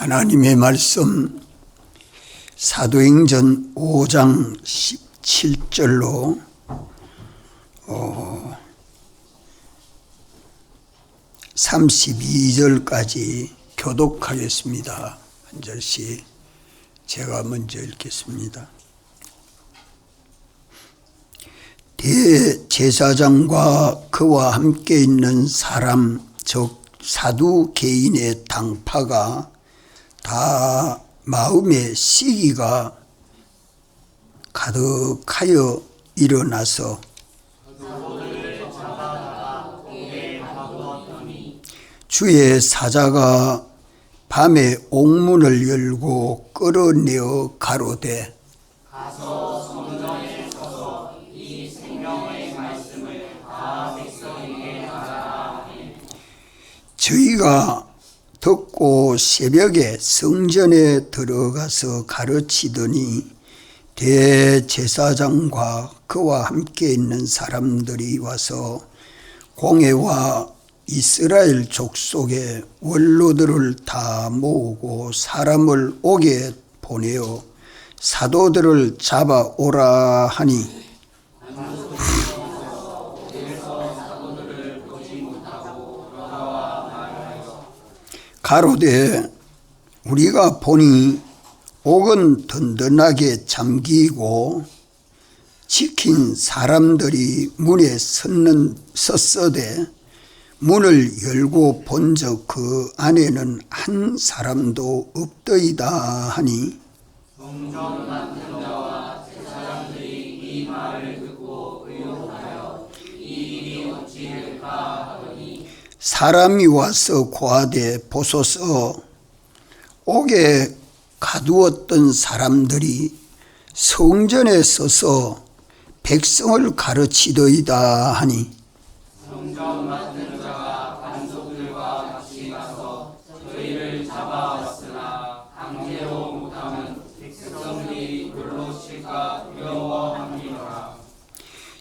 하나님의 말씀 사도행전 5장 17절로 32절까지 교독하겠습니다. 한 절씩 제가 먼저 읽겠습니다. 대제사장과 그와 함께 있는 사람 즉 사두개인의 당파가 다 마음의 시기가 가득하여 일어나서 주의 사자가 밤에 옥문을 열고 끌어내어 가로되 가서 성전에 서서 이 생명의 말씀을 다 백성에게 말하라. 저희가 듣고 새벽에 성전에 들어가서 가르치더니 대제사장과 그와 함께 있는 사람들이 와서 공회와 이스라엘 족속의 원로들을 다 모으고 사람을 옥에 보내어 사도들을 잡아오라 하니 가로되 우리가 보니 옥은 든든하게 잠기고 지킨 사람들이 문에 섰으되 문을 열고 본적 그 안에는 한 사람도 없더이다 하니 성전 맡은 자와 제사장들이 이 말을 듣고 의혹하여 이 일이 어찌 될까 하더니 사람이 와서 고하되 보소서 옥에 가두었던 사람들이 성전에 서서 백성을 가르치더이다 하니 성전 맡은 자가 관속들과 같이 가서 저희를 잡아왔으나 강제로 못하면 백성들이 돌로 칠까 두려워함이로라.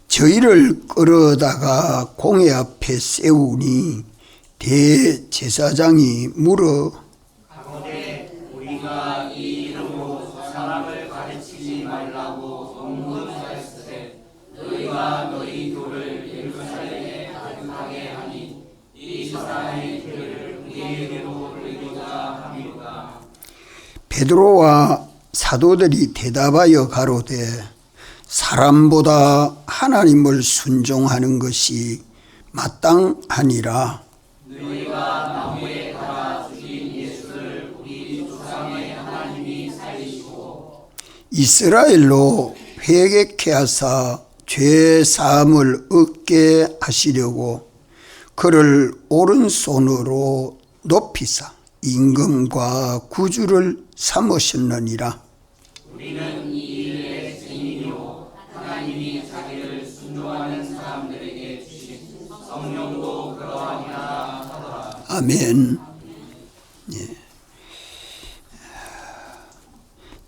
저희를 끌어다가 공회 앞에 세우니 대제사장이 물어 가로되 우리가 이 이름으로 사람을 가르치지 말라고 언급하였으되 너희가 너희 돌을 예루살렘에 가득하게 하니 이 사람의 길을 우리에게로 돌리고자 함이로다. 베드로와 사도들이 대답하여 가로되 사람보다 하나님을 순종하는 것이 마땅하니라. 너희가 나무에 달아 죽인 예수를 우리 조상의 하나님이 살리시고 이스라엘로 회개케 하사 죄 사함을 얻게 하시려고 그를 오른손으로 높이사 임금과 구주를 삼으셨느니라. 우리는 이 일의 증인이요 하나님이 자기를 순종하는 사람들에게 주신 성령도 그러하니라 하더라. 아멘. 예.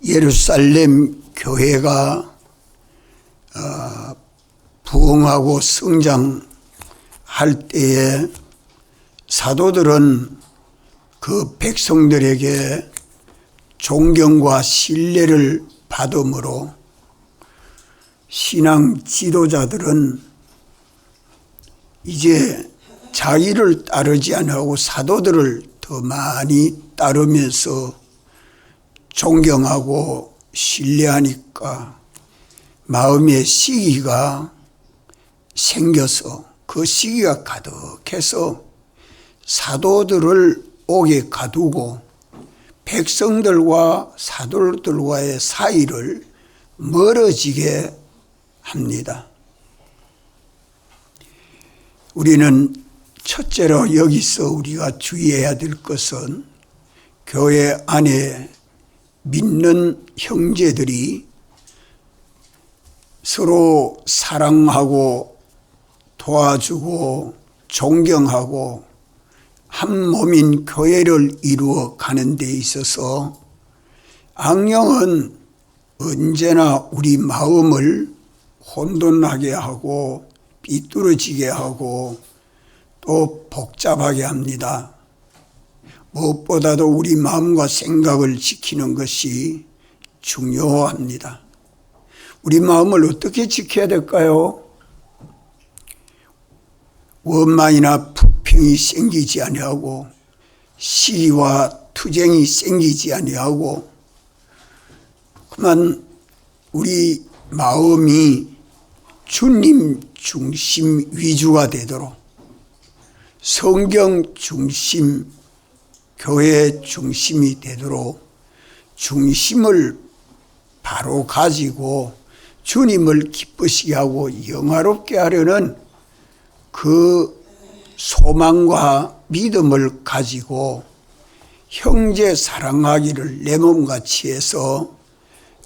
예루살렘 교회가 부흥하고 성장할 때에 사도들은 그 백성들에게 존경과 신뢰를 받음으로 신앙 지도자들은 이제 자기를 따르지 않고 사도들을 더 많이 따르면서 존경하고 신뢰하니까 마음의 시기가 생겨서 그 시기가 가득해서 사도들을 옥에 가두고 백성들과 사도들과의 사이를 멀어지게 합니다. 우리는 첫째로 여기서 우리가 주의해야 될 것은 교회 안에 믿는 형제들이 서로 사랑하고 도와주고 존경하고 한 몸인 교회를 이루어 가는 데 있어서 악령은 언제나 우리 마음을 혼돈하게 하고 삐뚤어지게 하고 또 복잡하게 합니다. 무엇보다도 우리 마음과 생각을 지키는 것이 중요합니다. 우리 마음을 어떻게 지켜야 될까요? 원망이나 불평이 생기지 아니하고 시기와 투쟁이 생기지 아니하고 그만 우리 마음이 주님 중심 위주가 되도록 성경 중심, 교회 중심이 되도록 중심을 바로 가지고 주님을 기쁘시게 하고 영화롭게 하려는 그 소망과 믿음을 가지고 형제 사랑하기를 내 몸같이 해서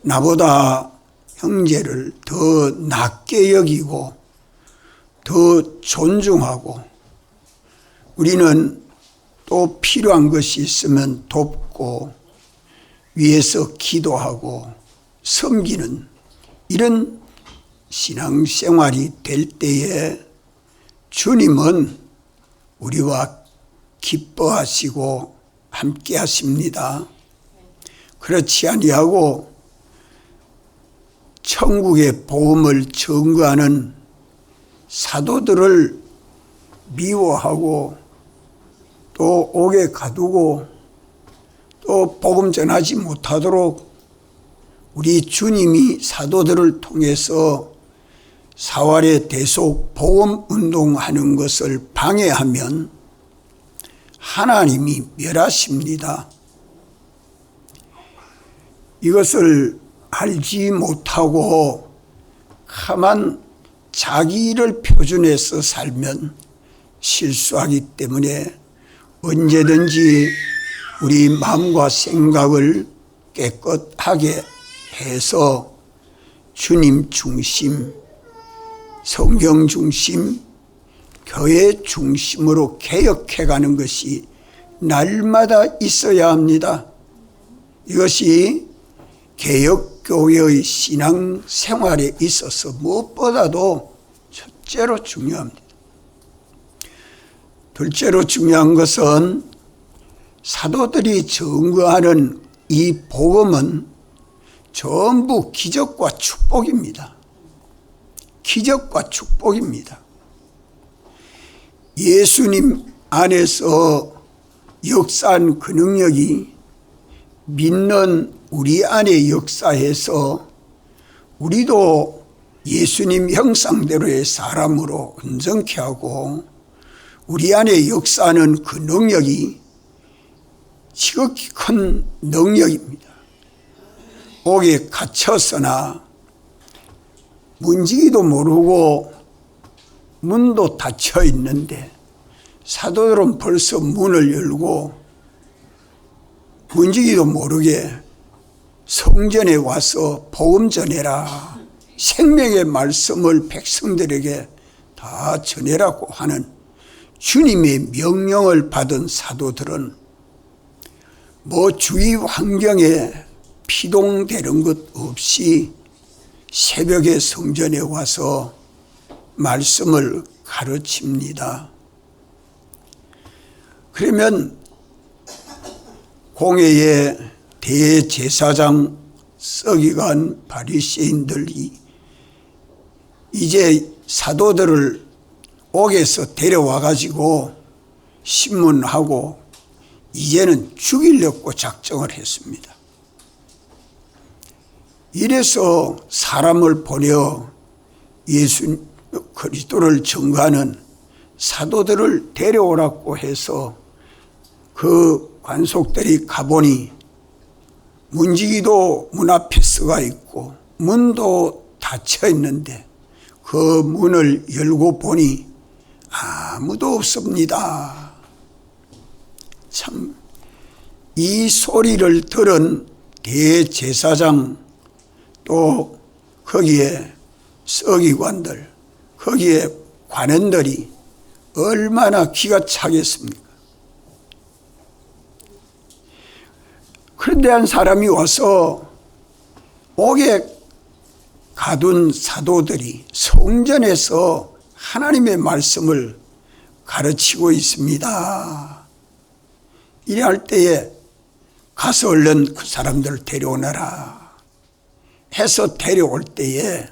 나보다 형제를 더 낮게 여기고 더 존중하고 우리는 또 필요한 것이 있으면 돕고 위에서 기도하고 섬기는 이런 신앙생활이 될 때에 주님은 우리와 기뻐하시고 함께 하십니다. 그렇지 아니하고 천국의 복음을 전거하는 사도들을 미워하고 또 옥에 가두고 또 복음 전하지 못하도록 우리 주님이 사도들을 통해서 사활의 대속 복음 운동하는 것을 방해하면 하나님이 멸하십니다. 이것을 알지 못하고 가만 자기 일을 표준해서 살면 실수하기 때문에 언제든지 우리 마음과 생각을 깨끗하게 해서 주님 중심, 성경 중심, 교회 중심으로 개혁해가는 것이 날마다 있어야 합니다. 이것이 개혁교회의 신앙생활에 있어서 무엇보다도 첫째로 중요합니다. 둘째로 중요한 것은 사도들이 증거하는 이 복음은 전부 기적과 축복입니다. 기적과 축복입니다. 예수님 안에서 역사한 그 능력이 믿는 우리 안에 역사해서 우리도 예수님 형상대로의 사람으로 온전케 하고 우리 안에 역사하는 그 능력이 지극히 큰 능력입니다. 옥에 갇혔으나 문지기도 모르고 문도 닫혀 있는데 사도들은 벌써 문을 열고 문지기도 모르게 성전에 와서 복음 전해라, 생명의 말씀을 백성들에게 다 전해라고 하는 주님의 명령을 받은 사도들은 뭐 주위 환경에 피동되는 것 없이 새벽에 성전에 와서 말씀을 가르칩니다. 그러면 공회의 대제사장 서기관 바리새인들이 이제 사도들을 옥에서 데려와 가지고 신문하고 이제는 죽이려고 작정을 했습니다. 이래서 사람을 보내 예수 그리스도를 증거하는 사도들을 데려오라고 해서 그 관속들이 가보니 문지기도 문 앞에 서가 있고 문도 닫혀 있는데 그 문을 열고 보니 아무도 없습니다. 참, 이 소리를 들은 대제사장 또 거기에 서기관들, 거기에 관원들이 얼마나 기가 차겠습니까? 그런데 한 사람이 와서 옥에 가둔 사도들이 성전에서 하나님의 말씀을 가르치고 있습니다. 이래 할 때에 가서 얼른 그 사람들을 데려오너라 해서 데려올 때에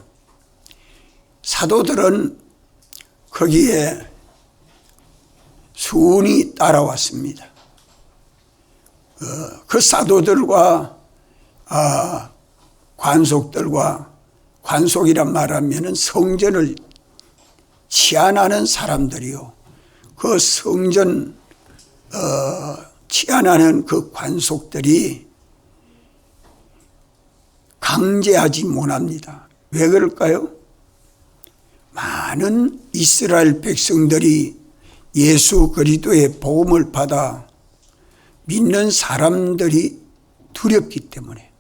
사도들은 거기에 순히 따라왔습니다. 그 사도들과 관속들과, 관속이란 말하면은 성전을 치안하는 사람들이요, 그 성전 치안하는 그 관속들이 강제하지 못합니다. 왜 그럴까요? 많은 이스라엘 백성들이 예수 그리스도의 복음을 받아 믿는 사람들이 두렵기 때문에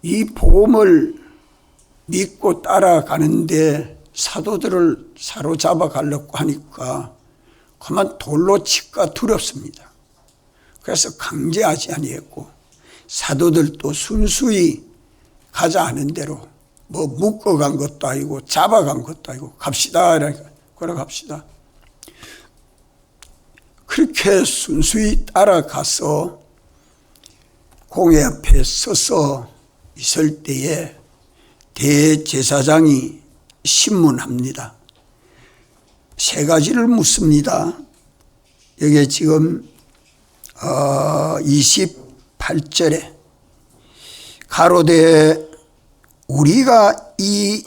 이 복음을 믿고 따라가는데 사도들을 사로잡아 가려고 하니까 그만 돌로 치까 두렵습니다. 그래서 강제하지 아니했고, 사도들도 순수히 가자 하는 대로 뭐 묶어간 것도 아니고 잡아간 것도 아니고 갑시다, 걸어갑시다. 그렇게 순수히 따라가서 공회 앞에 서서 있을 때에 대제사장이 신문합니다. 세 가지를 묻습니다. 여기 지금 28절에 가로되 우리가 이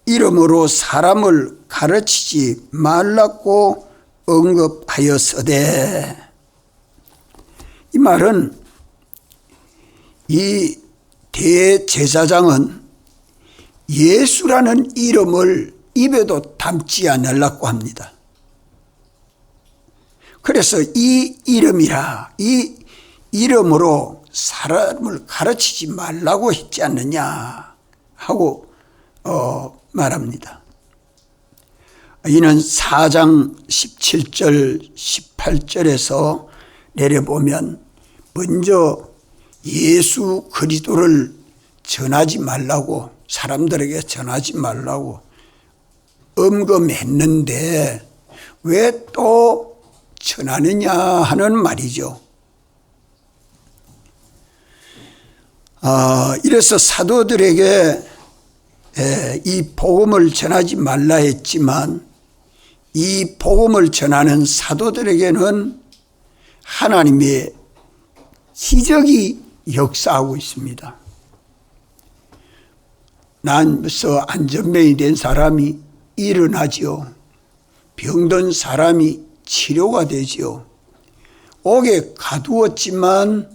이름으로 사람을 가르치지 말라고 언급하였으되, 이 말은 이 대제사장은 예수라는 이름을 입에도 담지 않으려고 합니다. 그래서 이 이름이라, 이 이름으로 사람을 가르치지 말라고 했지 않느냐 하고 말합니다. 이는 4장 17절 18절에서 내려보면 먼저 예수 그리스도를 전하지 말라고, 사람들에게 전하지 말라고 엄금했는데 왜 또 전하느냐 하는 말이죠. 이래서 사도들에게 이 복음을 전하지 말라 했지만, 이 복음을 전하는 사도들에게는 하나님의 기적이 역사하고 있습니다. 난서 안전병이 된 사람이 일어나지요. 병든 사람이 치료가 되지요. 옥에 가두었지만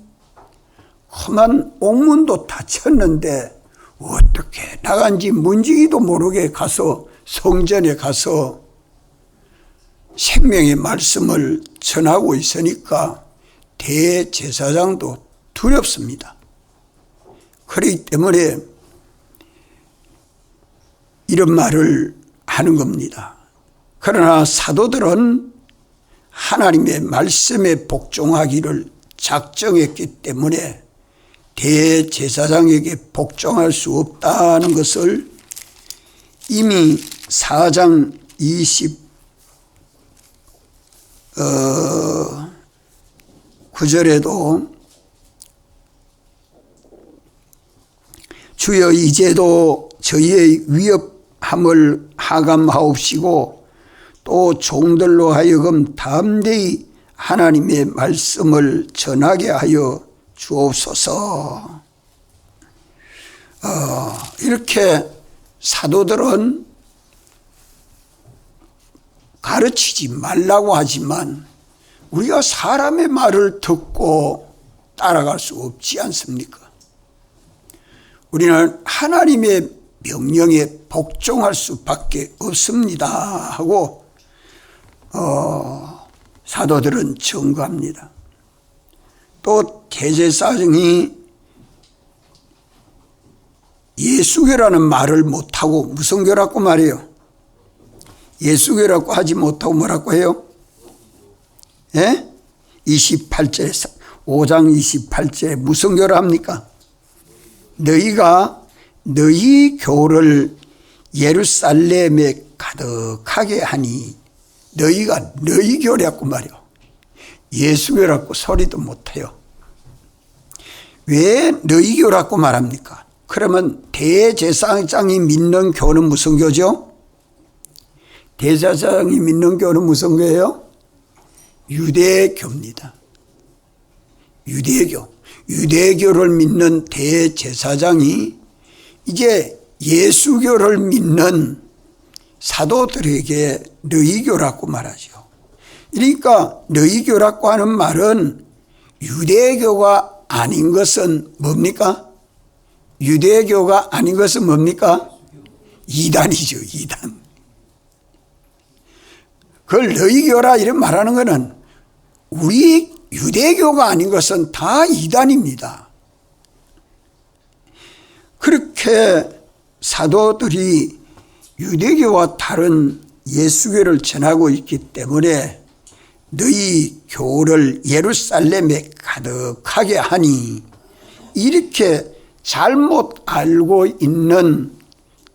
험한 옥문도 닫혔는데 어떻게 나간지 문지기도 모르게 가서 성전에 가서 생명의 말씀을 전하고 있으니까 대제사장도 두렵습니다. 그렇기 때문에 이런 말을 하는 겁니다. 그러나 사도들은 하나님의 말씀에 복종하기를 작정했기 때문에 대제사장에게 복종할 수 없다는 것을 이미 4장 29절에도 주여 이제도 저희의 위협함을 하감하옵시고 또 종들로 하여금 담대히 하나님의 말씀을 전하게 하여 주옵소서. 이렇게 사도들은 가르치지 말라고 하지만 우리가 사람의 말을 듣고 따라갈 수 없지 않습니까? 우리는 하나님의 명령에 복종할 수밖에 없습니다 하고 사도들은 증거합니다. 또 대제사장이 예수교라는 말을 못하고 무슨 교라고 말해요? 예수교라고 하지 못하고 뭐라고 해요? 예? 28절에 5장 28절에 무슨 교라 합니까? 너희가 너희 교를 예루살렘에 가득하게 하니 너희가 너희 교라고 말이요. 예수 교라고 소리도 못해요. 왜 너희 교라고 말합니까? 그러면 대제사장이 믿는 교는 무슨 교죠? 대제사장이 믿는 교는 무슨 교예요? 유대교입니다. 유대교. 유대교를 믿는 대제사장이 이제 예수교를 믿는 사도들에게 너희교라고 말하죠. 그러니까 너희교라고 하는 말은 유대교가 아닌 것은 뭡니까? 유대교가 아닌 것은 뭡니까? 이단이죠, 이단. 그걸 너희교라 이런 말하는 것은 우리 유대교가 아닌 것은 다 이단입니다. 그렇게 사도들이 유대교와 다른 예수교를 전하고 있기 때문에 너희 교를 예루살렘에 가득하게 하니, 이렇게 잘못 알고 있는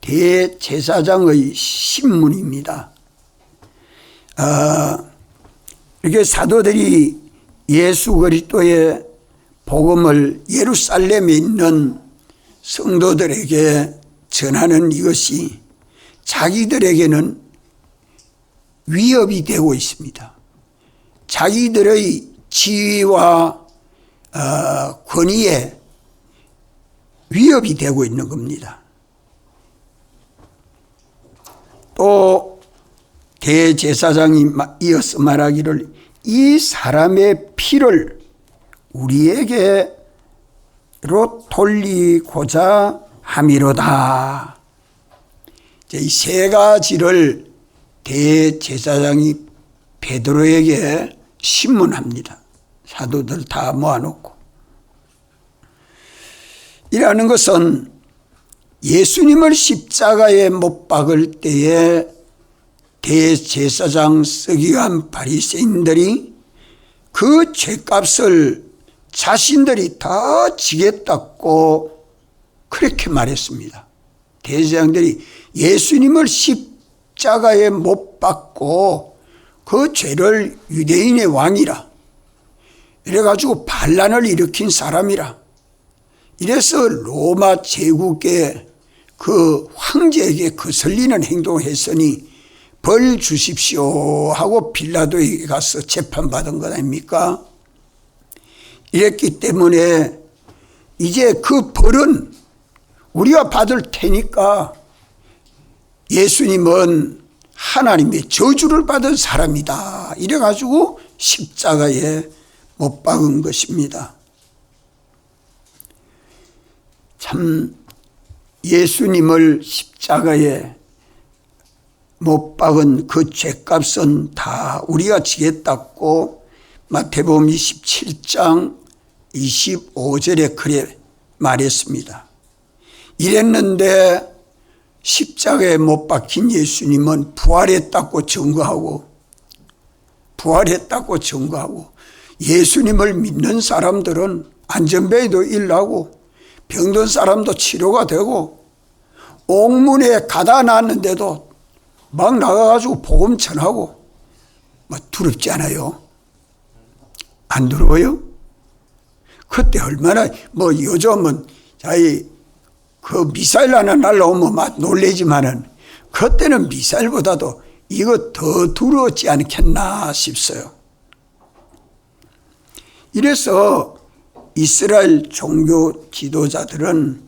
대제사장의 신문입니다. 이렇게 사도들이 예수 그리스도의 복음을 예루살렘에 있는 성도들에게 전하는 이것이 자기들에게는 위협이 되고 있습니다. 자기들의 지위와 권위에 위협이 되고 있는 겁니다. 또 대제사장이 이어서 말하기를 이 사람의 피를 우리에게로 돌리고자 함이로다. 이 세 가지를 대제사장이 베드로에게 신문합니다. 사도들 다 모아놓고. 이라는 것은 예수님을 십자가에 못 박을 때에 대제사장 서기관 바리새인들이 그 죄값을 자신들이 다 지겠다고 그렇게 말했습니다. 대제사장들이 예수님을 십자가에 못 박고 그 죄를 유대인의 왕이라, 이래가지고 반란을 일으킨 사람이라, 이래서 로마 제국의 그 황제에게 거슬리는 행동을 했으니 벌 주십시오 하고 빌라도에게 가서 재판받은 것 아닙니까? 이랬기 때문에 이제 그 벌은 우리가 받을 테니까 예수님은 하나님의 저주를 받은 사람이다, 이래가지고 십자가에 못 박은 것입니다. 참 예수님을 십자가에 못 박은 그 죄값은 다 우리가 지겠다고 마태복음 27장 25절에 그래 말했습니다. 이랬는데 십자가에 못 박힌 예수님은 부활했다고 증거하고 예수님을 믿는 사람들은 안전벨도 일나고 병든 사람도 치료가 되고 옥문에 가다 놨는데도 막 나가가지고 복음 전하고, 두렵지 않아요? 안 두려워요? 그때 얼마나 요즘은 그 미사일 하나 날라오면 막 놀래지만은 그때는 미사일보다도 이거 더 두려웠지 않겠나 싶어요. 이래서 이스라엘 종교 지도자들은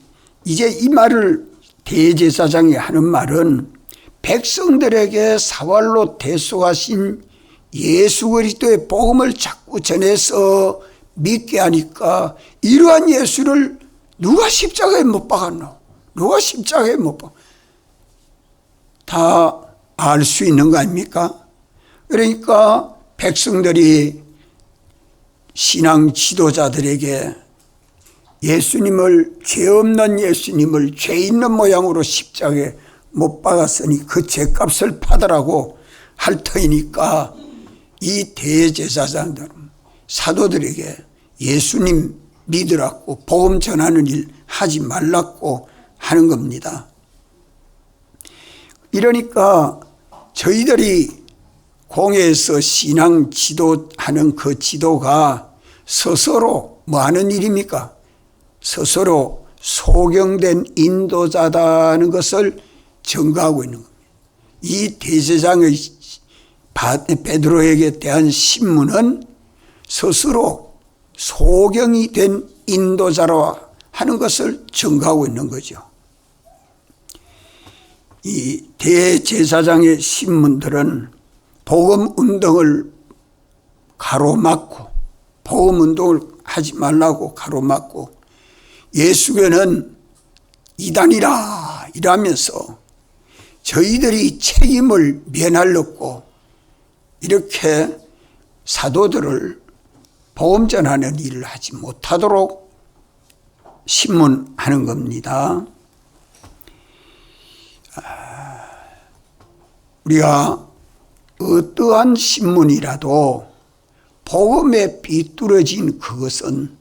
이제 이 말을 대제사장이 하는 말은 백성들에게 사활로 대속하신 예수 그리스도의 복음을 자꾸 전해서 믿게 하니까 이러한 예수를 누가 십자가에 못 박았노? 누가 십자가에 못 박았노? 다 알 수 있는 거 아닙니까? 그러니까 백성들이 신앙 지도자들에게 예수님을, 죄 없는 예수님을 죄 있는 모양으로 십자가에 못 박았으니 그 죄값을 받으라고 할 터이니까 이 대제사장들은 사도들에게 예수님 믿으라고 복음 전하는 일 하지 말라고 하는 겁니다. 이러니까 저희들이 공회에서 신앙 지도하는 그 지도가 스스로 뭐 하는 일입니까? 스스로 소경된 인도자다는 것을 증거하고 있는 겁니다. 이 대제사장의 베드로에게 대한 신문은 스스로 소경이 된 인도자라 하는 것을 증거하고 있는 거죠. 이 대제사장의 신문들은 복음운동을 가로막고 복음운동을 하지 말라고 가로막고 예수교는 이단이라 이라면서 저희들이 책임을 면하려고 이렇게 사도들을 복음 전하는 일을 하지 못하도록 신문하는 겁니다. 우리가 어떠한 신문이라도 복음에 비뚤어진 그것은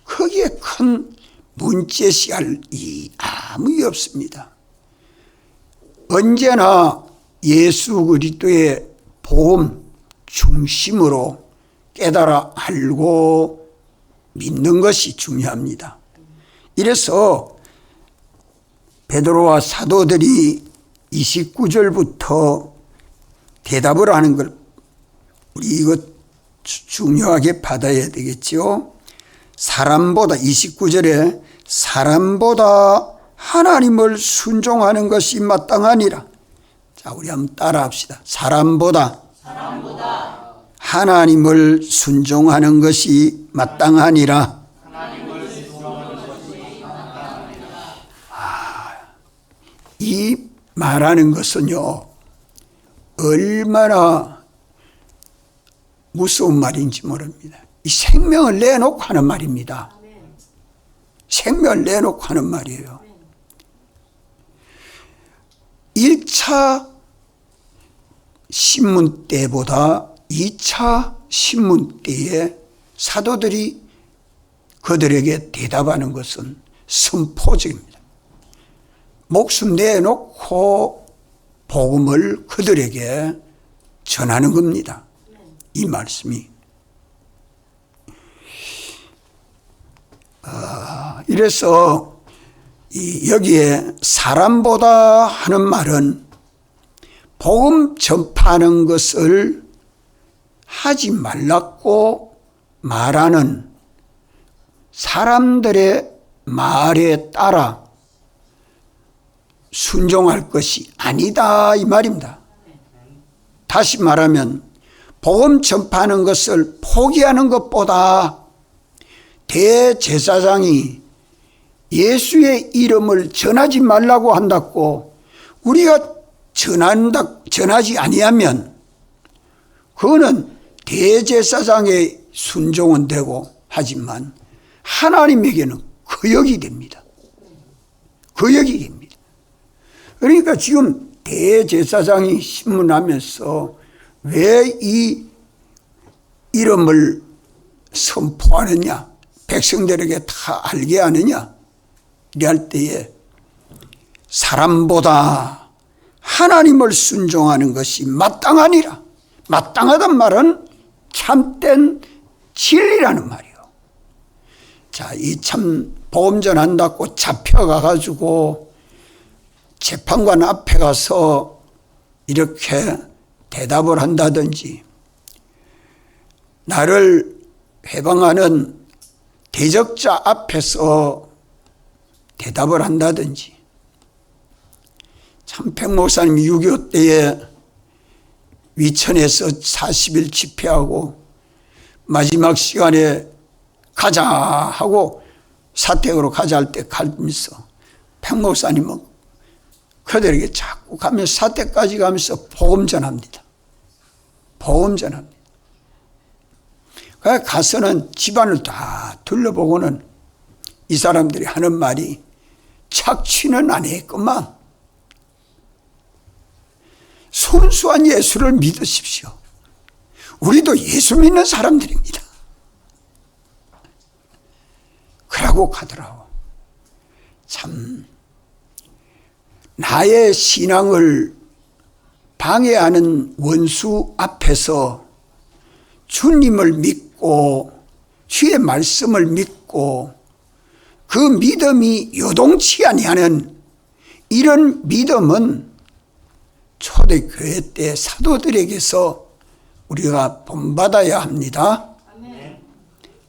거기에 큰 문제시할이 아무 없습니다. 언제나 예수 그리스도의 복음 중심으로 깨달아 알고 믿는 것이 중요합니다. 이래서 베드로와 사도들이 29절부터 대답을 하는 걸 우리 이거 중요하게 받아야 되겠죠. 사람보다 29절에 사람보다 하나님을 순종하는 것이 마땅하니라. 자, 우리 한번 따라 합시다. 사람보다 하나님을 순종하는 것이 마땅하니라. 이 말하는 것은요, 얼마나 무서운 말인지 모릅니다. 이 생명을 내놓고 하는 말입니다. 생명을 내놓고 하는 말이에요. 1차 신문 때보다 2차 신문 때에 사도들이 그들에게 대답하는 것은 선포적입니다. 목숨 내놓고 복음을 그들에게 전하는 겁니다. 이 말씀이. 이래서 여기에 사람보다 하는 말은 복음 전파하는 것을 하지 말라고 말하는 사람들의 말에 따라 순종할 것이 아니다 이 말입니다. 다시 말하면 복음 전파하는 것을 포기하는 것보다 대제사장이 예수의 이름을 전하지 말라고 한다고 우리가 전하지 아니하면 그거는 대제사장의 순종은 되고 하지만 하나님에게는 거역이 됩니다. 거역이 됩니다. 그러니까 지금 대제사장이 신문하면서 왜 이 이름을 선포하느냐, 백성들에게 다 알게 하느냐 이럴 때에 사람보다 하나님을 순종하는 것이 마땅하니라. 마땅하단 말은 참된 진리라는 말이에요. 자, 이 참 복음 전한다고 잡혀가가지고 재판관 앞에 가서 이렇게 대답을 한다든지 나를 회방하는 대적자 앞에서 대답을 한다든지 참 백 목사님이 6.25 때에 위천에서 40일 집회하고 마지막 시간에 가자 하고 사택으로 가자 할 때 가면서 백 목사님은 그들에게 자꾸 가면서 사택까지 가면서 복음 전합니다. 복음 전합니다. 그래서 가서는 집안을 다 둘러보고는 이 사람들이 하는 말이 착취는 안 했구만. 순수한 예수를 믿으십시오. 우리도 예수 믿는 사람들입니다. 그러고 가더라고. 참 나의 신앙을 방해하는 원수 앞에서 주님을 믿고 주의 말씀을 믿고 그 믿음이 요동치 아니하는 이런 믿음은 초대교회 때 사도들에게서 우리가 본받아야 합니다.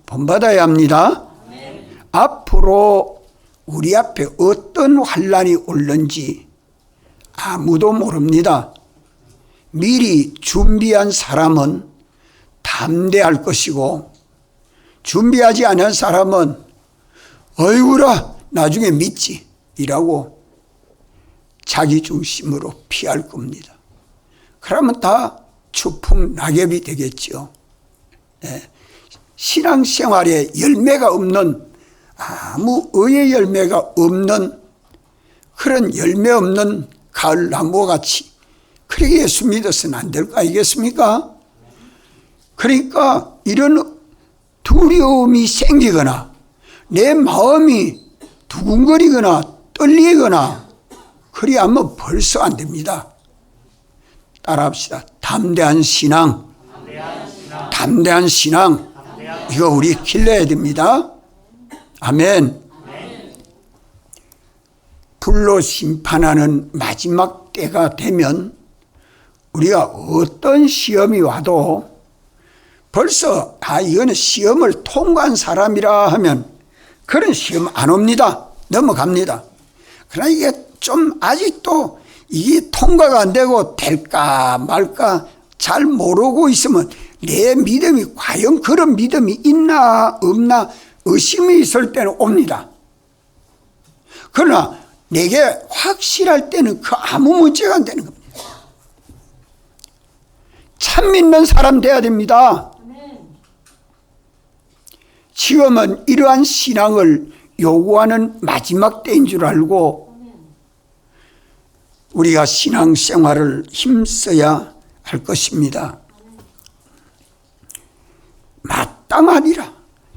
본받아야 합니다. 앞으로 우리 앞에 어떤 환난이 올는지 아무도 모릅니다. 미리 준비한 사람은 담대할 것이고 준비하지 않은 사람은 어이구라 나중에 믿지 이라고 자기중심으로 피할 겁니다. 그러면 다 추풍 낙엽이 되겠죠. 신앙생활에 열매가 없는 아무 의의 열매가 없는 그런 열매 없는 가을나무와 같이 그렇게 예수 믿어서는 안 될 거 아니겠습니까? 그러니까 이런 두려움이 생기거나 내 마음이 두근거리거나 떨리거나 그리하면 벌써 안 됩니다. 따라합시다. 담대한 신앙. 담대한 신앙. 이거 우리 길러야 됩니다. 아멘. 불로 심판하는 마지막 때가 되면 우리가 어떤 시험이 와도 벌써 이거는 시험을 통과한 사람이라 하면 그런 시험 안 옵니다. 넘어갑니다. 그러나 이게 좀 아직도 이게 통과가 안 되고 될까 말까 잘 모르고 있으면 내 믿음이 과연 그런 믿음이 있나 없나 의심이 있을 때는 옵니다. 그러나 내게 확실할 때는 그 아무 문제가 안 되는 겁니다. 참 믿는 사람 돼야 됩니다. 지금은 이러한 신앙을 요구하는 마지막 때인 줄 알고 우리가 신앙생활을 힘써야 할 것입니다. 마땅하니라.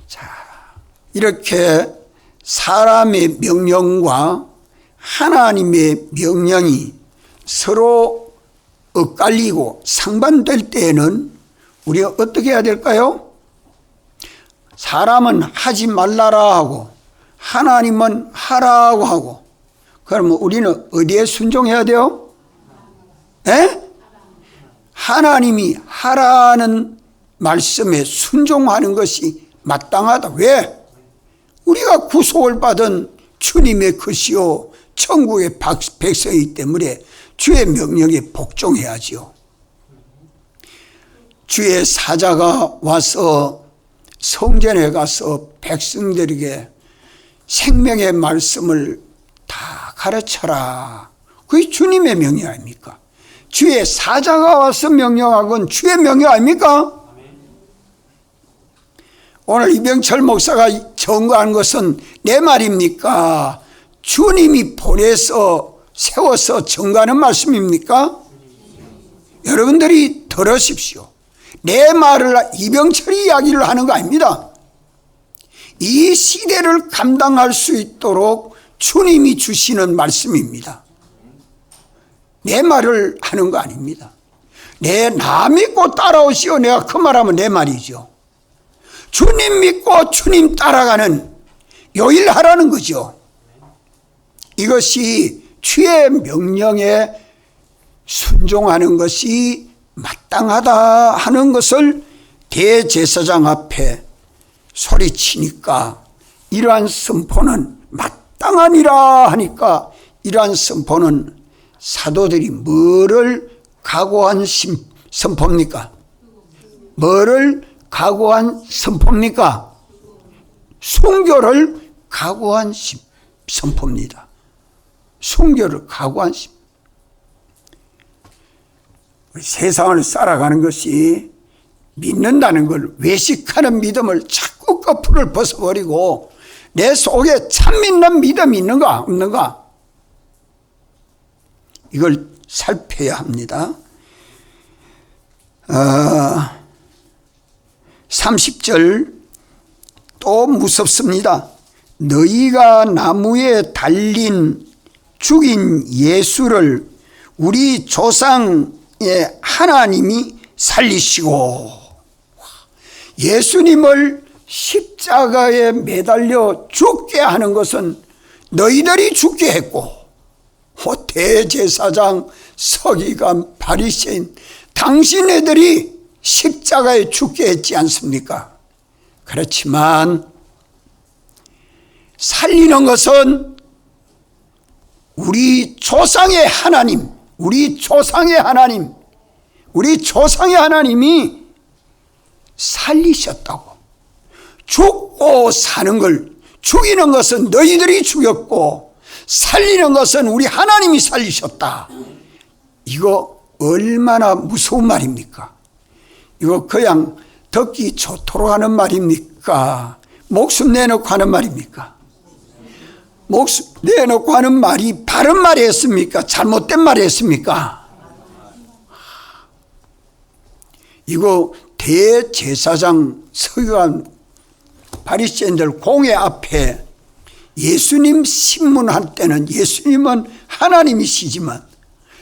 자, 이렇게 사람의 명령과 하나님의 명령이 서로 엇갈리고 상반될 때에는 우리가 어떻게 해야 될까요? 사람은 하지 말라라 하고 하나님은 하라고 하고 그러면 우리는 어디에 순종해야 돼요? 하나님이 하라는 말씀에 순종하는 것이 마땅하다. 왜? 우리가 구속을 받은 주님의 것이요 천국의 백성이기 때문에 주의 명령에 복종해야지요. 주의 사자가 와서 성전에 가서 백성들에게 생명의 말씀을 다 가르쳐라. 그게 주님의 명령 아닙니까? 주의 사자가 와서 명령하건 주의 명령 아닙니까? 오늘 이병철 목사가 전거한 것은 내 말입니까? 주님이 보내서 세워서 전거하는 말씀입니까? 여러분들이 들으십시오. 내 말을 이병철이 이야기를 하는 거 아닙니다. 이 시대를 감당할 수 있도록 주님이 주시는 말씀입니다. 내 말을 하는 거 아닙니다. 나 믿고 따라오시오. 내가 그 말하면 내 말이죠. 주님 믿고 주님 따라가는 요일하라는 거죠. 이것이 주의 명령에 순종하는 것이 마땅하다 하는 것을 대제사장 앞에 소리치니까 이러한 선포는 마땅하니라 하니까 이러한 선포는 사도들이 뭐를 각오한 선포입니까? 뭐를 각오한 선포입니까? 순교를 각오한 선포입니다. 순교를 각오한 세상을 살아가는 것이 믿는다는 걸 외식하는 믿음을 자꾸 거풀을 벗어버리고 내 속에 참 믿는 믿음이 있는가 없는가 이걸 살펴야 합니다. 30절 또 무섭습니다. 너희가 나무에 달린 죽인 예수를 우리 조상 하나님이 살리시고 예수님을 십자가에 매달려 죽게 하는 것은 너희들이 죽게 했고 대제사장, 서기관, 바리새인 당신네들이 십자가에 죽게 했지 않습니까? 그렇지만 살리는 것은 우리 조상의 하나님, 우리 조상의 하나님이 살리셨다고. 죽고 사는 걸, 죽이는 것은 너희들이 죽였고 살리는 것은 우리 하나님이 살리셨다. 이거 얼마나 무서운 말입니까? 이거 그냥 듣기 좋도록 하는 말입니까? 목숨 내놓고 하는 말입니까? 목숨 내놓고 하는 말이 바른 말이었습니까? 잘못된 말이었습니까? 이거 대제사장, 서기관, 바리새인들 공회 앞에 예수님 신문할 때는 예수님은 하나님이시지만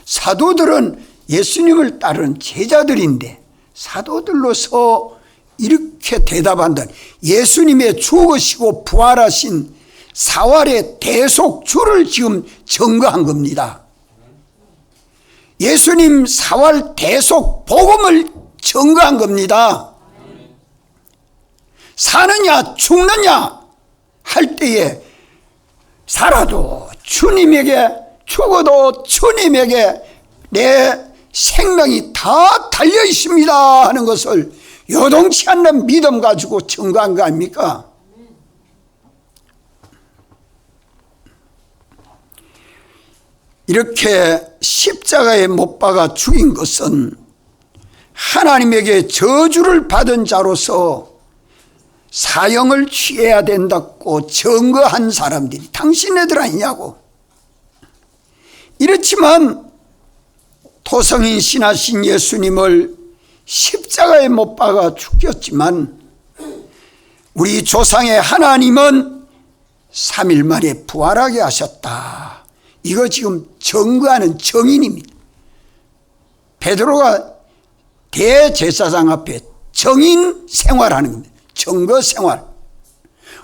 사도들은 예수님을 따르는 제자들인데 사도들로서 이렇게 대답한다. 예수님의 죽으시고 부활하신 사활의 대속주를 지금 증거한 겁니다. 예수님 사활 대속 복음을 증거한 겁니다. 사느냐 죽느냐 할 때에 살아도 주님에게, 죽어도 주님에게 내 생명이 다 달려 있습니다 하는 것을 요동치 않는 믿음 가지고 증거한 거 아닙니까? 이렇게 십자가에 못 박아 죽인 것은 하나님에게 저주를 받은 자로서 사형을 취해야 된다고 증거한 사람들이 당신네들 아니냐고. 이렇지만 토성인 신하신 예수님을 십자가에 못 박아 죽였지만 우리 조상의 하나님은 3일 만에 부활하게 하셨다. 이거 지금 증거하는 증인입니다. 베드로가 대제사장 앞에 증인 생활하는 겁니다. 증거 생활.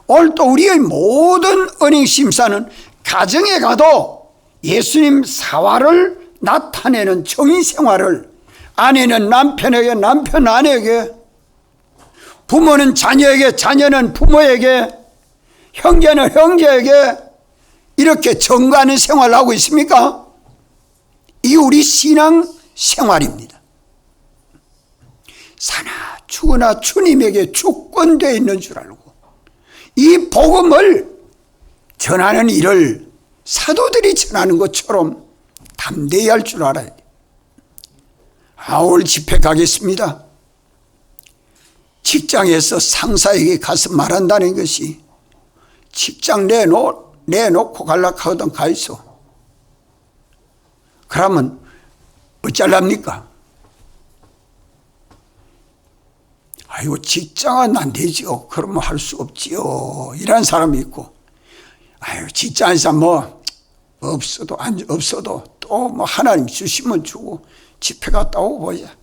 오늘 또 우리의 모든 은행심사는 가정에 가도 예수님 사활을 나타내는 증인 생활을 아내는 남편에게, 남편 아내에게, 부모는 자녀에게, 자녀는 부모에게, 형제는 형제에게 이렇게 증거하는 생활을 하고 있습니까? 이 우리 신앙 생활입니다. 사나 죽으나 주님에게 주권되어 있는 줄 알고 이 복음을 전하는 일을 사도들이 전하는 것처럼 담대히 할 줄 알아야 돼요. 오늘 집회 가겠습니다. 직장에서 상사에게 가서 말한다는 것이 직장 내놓고 갈락하거든 가있어. 그러면 어쩌랍니까? 아이고 직장은 안 되지요. 그러면 할 수 없지요. 이런 사람이 있고, 아유 직장에서 뭐 없어도 또 뭐 하나님 주시면 주고 집회 갔다 오고 보자.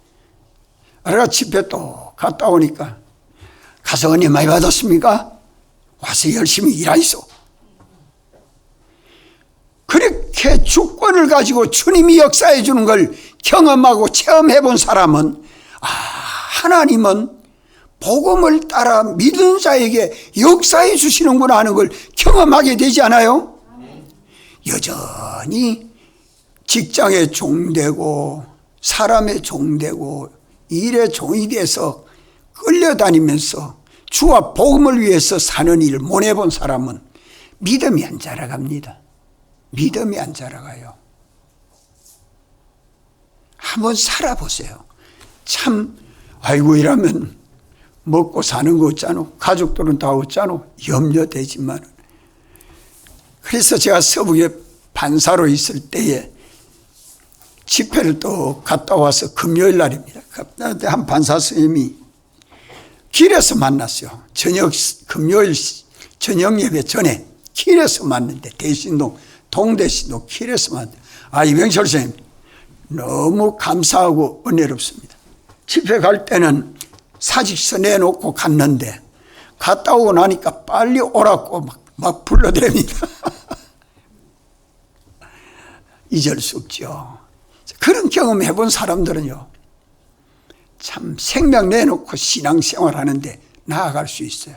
내가 집회 또 갔다 오니까 가서 은혜 많이 받았습니까? 와서 열심히 일하이소. 그렇게 주권을 가지고 주님이 역사해 주는 걸 경험하고 체험해 본 사람은 하나님은 복음을 따라 믿은 자에게 역사해 주시는구나 하는 걸 경험하게 되지 않아요? 여전히 직장에 종되고 사람의 종되고 일의 종이 돼서 끌려다니면서 주와 복음을 위해서 사는 일을 못 해본 사람은 믿음이 안 자라갑니다. 믿음이 안 자라가요. 한번 살아보세요. 참 아이고 이러면 먹고 사는 거 없잖아. 가족들은 다 없잖아. 염려되지만. 그래서 제가 서북에 반사로 있을 때에 집회를 또 갔다 와서 금요일 날입니다. 한 반사 스님이 길에서 만났어요. 금요일 저녁 예배 전에 길에서 만났는데 대신동 동대신동 길에서 만났는데 이병철 선생님 너무 감사하고 은혜롭습니다. 집회 갈 때는 사직서 내놓고 갔는데 갔다 오고 나니까 빨리 오라고 막 불러대립니다. 잊을 수 없죠. 그런 경험 해본 사람들은요, 참 생명 내놓고 신앙생활 하는데 나아갈 수 있어요.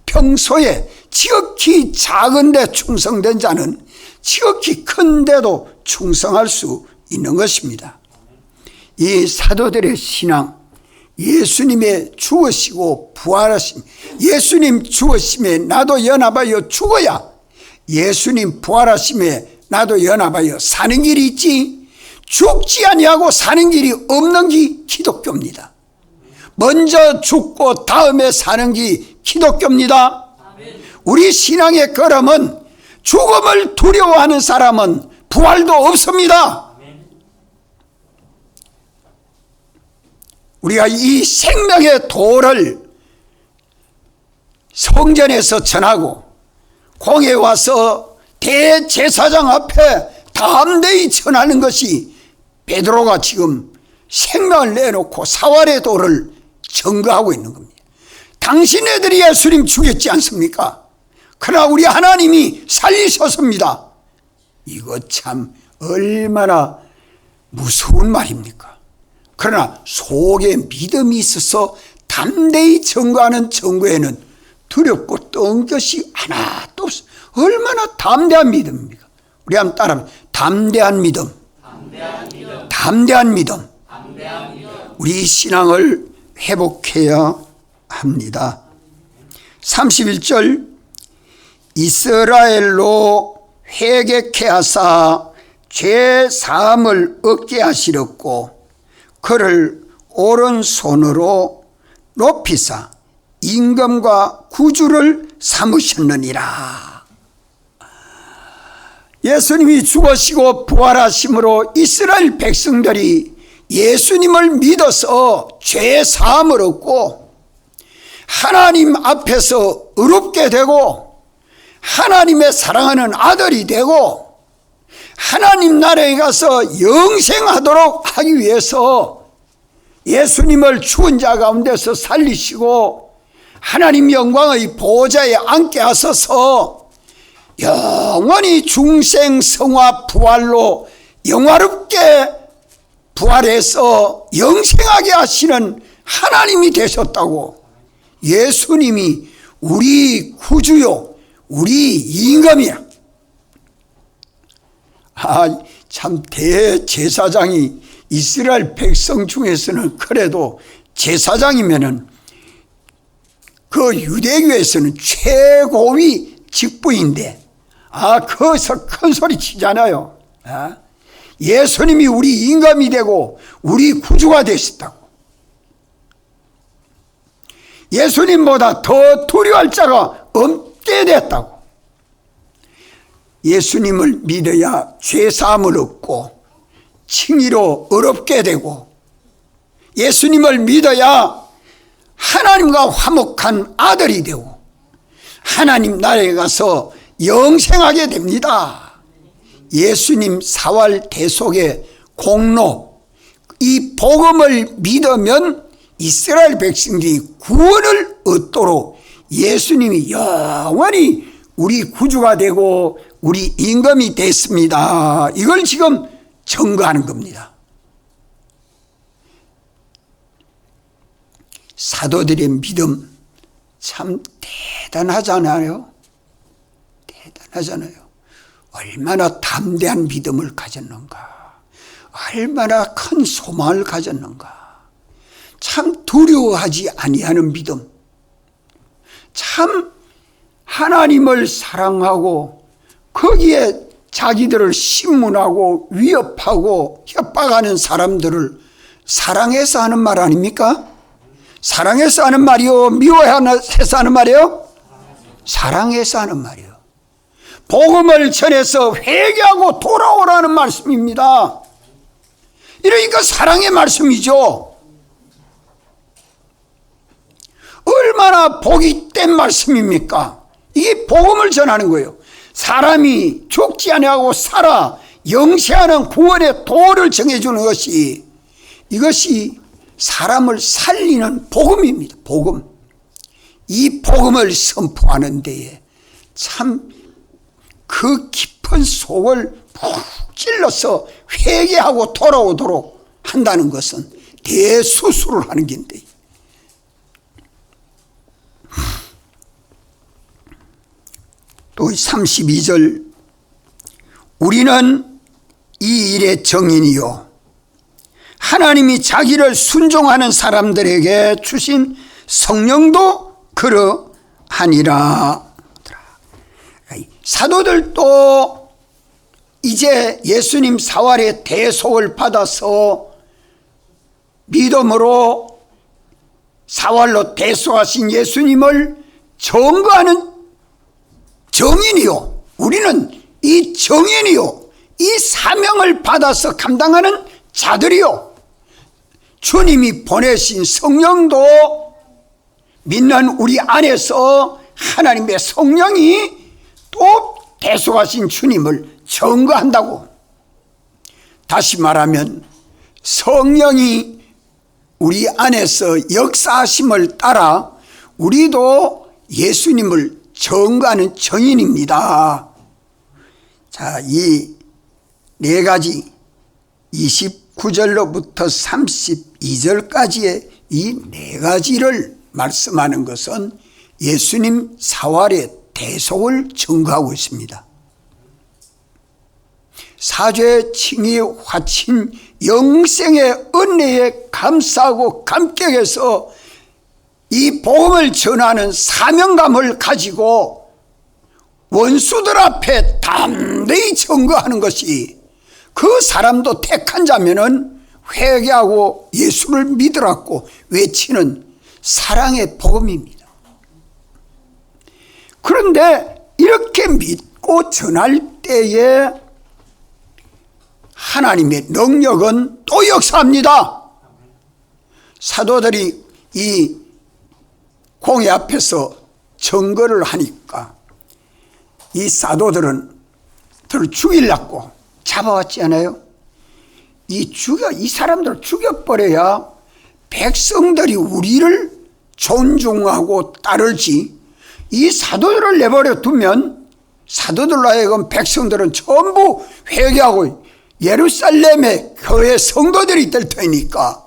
평소에 지극히 작은데 충성된 자는 지극히 큰데도 충성할 수 있는 것입니다. 이 사도들의 신앙, 예수님의 죽으시고 부활하심, 예수님 죽으심에 나도 연합하여 죽어야 예수님 부활하심에 나도 연합하여 사는 길이 있지, 죽지 아니하고 사는 길이 없는 게 기독교입니다. 먼저 죽고 다음에 사는 게 기독교입니다. 우리 신앙의 걸음은 죽음을 두려워하는 사람은 부활도 없습니다. 우리가 이 생명의 도를 성전에서 전하고 공에 와서 대제사장 앞에 담대히 전하는 것이 베드로가 지금 생명을 내놓고 사활의 도를 증거하고 있는 겁니다. 당신네들이 예수님 죽였지 않습니까? 그러나 우리 하나님이 살리셨습니다. 이거 참 얼마나 무서운 말입니까? 그러나 속에 믿음이 있어서 담대히 증거하는 증거에는 두렵고 뜬 것이 하나도 없어. 얼마나 담대한 믿음입니까? 우리 한번 따라합니다. 담대한 믿음. 담대한 믿음. 우리 신앙을 회복해야 합니다. 31절, 이스라엘로 회개케 하사 죄 사함을 얻게 하시렸고 그를 오른손으로 높이사 임금과 구주를 삼으셨느니라. 예수님이 죽으시고 부활하심으로 이스라엘 백성들이 예수님을 믿어서 죄 사함을 얻고 하나님 앞에서 의롭게 되고 하나님의 사랑하는 아들이 되고 하나님 나라에 가서 영생하도록 하기 위해서 예수님을 죽은 자 가운데서 살리시고 하나님 영광의 보좌에 앉게 하소서 영원히 중생 성화 부활로 영화롭게 부활해서 영생하게 하시는 하나님이 되셨다고. 예수님이 우리 구주요 우리 임금이야. 참 대제사장이 이스라엘 백성 중에서는 그래도 제사장이면은 그 유대교에서는 최고위 직분인데 거기서 큰 소리 치잖아요. 예수님이 우리 임금이 되고 우리 구주가 되셨다고. 예수님보다 더 두려워할 자가 없게 됐다고. 예수님을 믿어야 죄사함을 얻고 칭의로 의롭게 되고 예수님을 믿어야 하나님과 화목한 아들이 되고 하나님 나라에 가서 영생하게 됩니다. 예수님 사활 대속의 공로, 이 복음을 믿으면 이스라엘 백성들이 구원을 얻도록 예수님이 영원히 우리 구주가 되고 우리 임금이 됐습니다. 이걸 지금 증거하는 겁니다. 사도들의 믿음 참 대단하잖아요. 대단하잖아요. 얼마나 담대한 믿음을 가졌는가, 얼마나 큰 소망을 가졌는가, 참 두려워하지 아니하는 믿음, 참 하나님을 사랑하고 거기에 자기들을 신문하고 위협하고 협박하는 사람들을 사랑해서 하는 말 아닙니까? 사랑해서 하는 말이요, 미워해서 하는 말이요? 사랑해서 하는 말이요. 복음을 전해서 회개하고 돌아오라는 말씀입니다. 이러니까 사랑의 말씀이죠. 얼마나 복이 된 말씀입니까? 이게 복음을 전하는 거예요. 사람이 죽지 아니하고 살아 영세하는 구원의 도를 정해주는 것이, 이것이 사람을 살리는 복음입니다. 복음. 이 복음을 선포하는 데에 참 그 깊은 속을 푹 찔러서 회개하고 돌아오도록 한다는 것은 대수술을 하는 건데, 또 32절, 우리는 이 일의 정인이요 하나님이 자기를 순종하는 사람들에게 주신 성령도 그러하니라. 사도들도 이제 예수님 사활의 대속을 받아서 믿음으로 사활로 대속하신 예수님을 증거하는 정인이요, 우리는 이 정인이요, 이 사명을 받아서 감당하는 자들이요, 주님이 보내신 성령도 믿는 우리 안에서 하나님의 성령이 또 대속하신 주님을 증거한다고. 다시 말하면 성령이 우리 안에서 역사하심을 따라 우리도 예수님을 증거하는 정인입니다. 자, 이 네 가지 29절로부터 32절까지의 이 네 가지를 말씀하는 것은 예수님 사활의 대속을 증거하고 있습니다. 사죄, 칭의, 화친, 영생의 은혜에 감사하고 감격해서 이 복음을 전하는 사명감을 가지고 원수들 앞에 담대히 증거하는 것이, 그 사람도 택한 자면은 회개하고 예수를 믿으라고 외치는 사랑의 복음입니다. 그런데 이렇게 믿고 전할 때에 하나님의 능력은 또 역사합니다. 사도들이 이 공회 앞에서 증거를 하니까 이 사도들은 들을 죽이려고 잡아왔지 않아요? 이 사람들을 죽여버려야 백성들이 우리를 존중하고 따르지, 이 사도들을 내버려 두면 사도들로 하여금 백성들은 전부 회개하고 예루살렘의 교회 성도들이 될 테니까,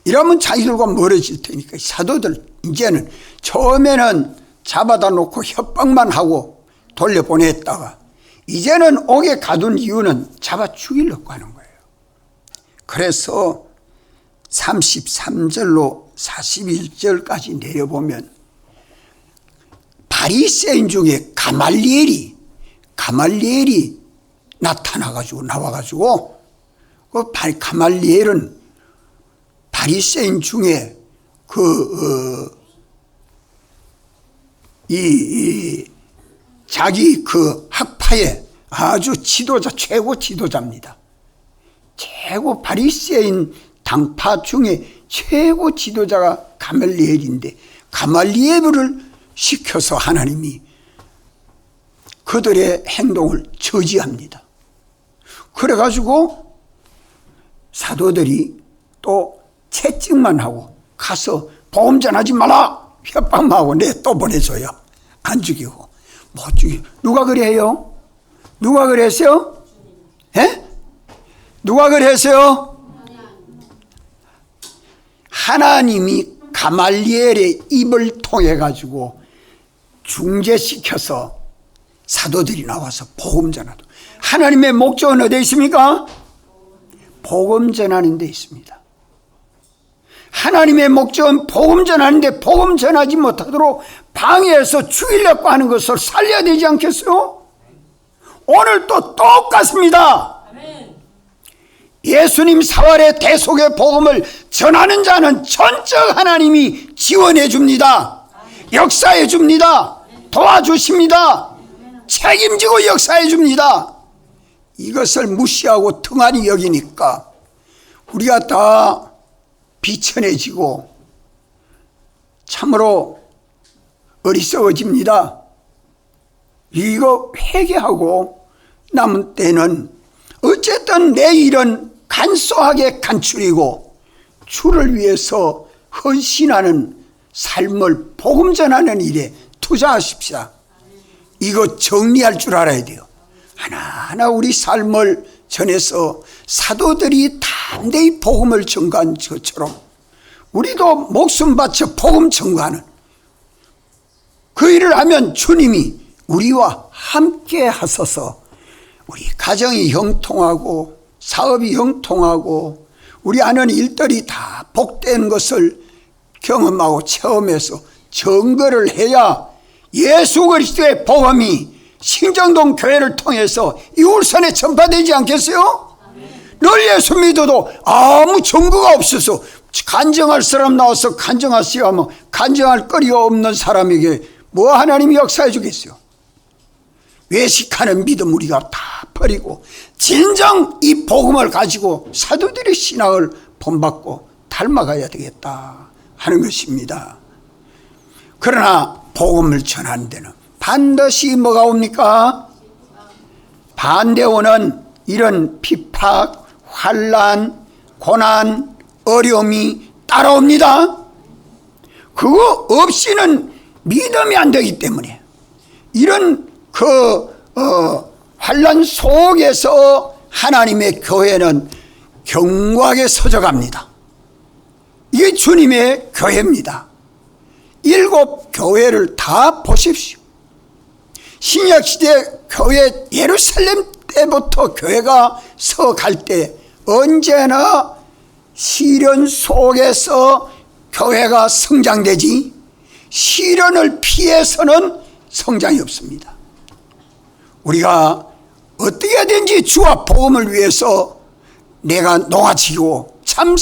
이러면 자기들과 멀어질 테니까 사도들 이제는 처음에는 잡아다 놓고 협박만 하고 돌려보냈다가 이제는 옥에 가둔 이유는 잡아 죽이려고 하는 거예요. 그래서 33절로 41절까지 내려보면 바리새인 중에 가말리엘이 나와가지고 그 가말리엘은 바리새인 중에 자기 그 학파의 아주 지도자, 최고 지도자입니다. 최고 바리새인 당파 중에 최고 지도자가 가말리엘인데, 가말리엘을 시켜서 하나님이 그들의 행동을 저지합니다. 그래가지고 사도들이 또 채찍만 하고 가서 복음 전하지 마라 협박만 하고 또 보내줘요. 안 죽이고. 못 죽이고. 누가 그래요? 누가 그랬어요? 예? 누가 그랬어요? 하나님이 가말리엘의 입을 통해 가지고 중재시켜서 사도들이 나와서 복음 전하도. 하나님의 목적은 어디에 있습니까? 복음 전하는 데 있습니다. 하나님의 목적은 복음 전하는데 복음 전하지 못하도록 방해해서 죽이려고 하는 것을 살려야 되지 않겠어요? 오늘 또 똑같습니다. 예수님 사활의 대속의 복음을 전하는 자는 전적 하나님이 지원해 줍니다. 역사해 줍니다. 도와주십니다. 책임지고 역사해 줍니다. 이것을 무시하고 등한히 여기니까 우리가 다 비천해지고 참으로 어리석어집니다. 이거 회개하고 남은 때는 어쨌든 내 일은 간소하게 간추리고 주를 위해서 헌신하는 삶을 복음 전하는 일에 투자하십시다. 이거 정리할 줄 알아야 돼요. 하나하나 우리 삶을 전해서 사도들이 담대히 복음을 전가한 것처럼 우리도 목숨 바쳐 복음 전가하는 그 일을 하면 주님이 우리와 함께 하셔서 우리 가정이 형통하고 사업이 형통하고 우리 하는 일들이 다 복된 것을 경험하고 체험해서 증거를 해야 예수 그리스도의 복음이 신정동 교회를 통해서 이 울산에 전파되지 않겠어요? 늘 예수 믿어도 아무 증거가 없어서 간증할 사람 나와서 간증하시오 하면 간증할 거리가 없는 사람에게 뭐 하나님이 역사해 주겠어요? 외식하는 믿음 우리가 다 버리고 진정 이 복음을 가지고 사도들의 신앙을 본받고 닮아가야 되겠다 하는 것입니다. 그러나 복음을 전하는 데는 반드시 뭐가 옵니까? 반대오는 이런 핍박, 환난, 고난, 어려움이 따라옵니다. 그거 없이는 믿음이 안 되기 때문에 이런 환난 속에서 하나님의 교회는 견고하게 서져갑니다. 이게 주님의 교회입니다. 7 교회를 다 보십시오. 신약시대 교회 예루살렘 때부터 교회가 서갈 때 언제나 시련 속에서 교회가 성장되지 시련을 피해서는 성장이 없습니다. 우리가 어떻게 하든지 주와 복음을 위해서 내가 놓아지고 참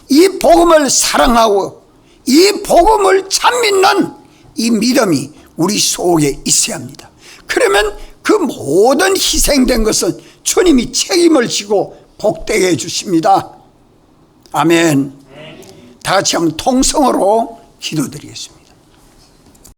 이 복음을 사랑하고 이 복음을 참 믿는 이 믿음이 우리 속에 있어야 합니다. 그러면 그 모든 희생된 것은 주님이 책임을 지고 복되게 해주십니다. 아멘. 다 같이 한번 통성으로 기도드리겠습니다.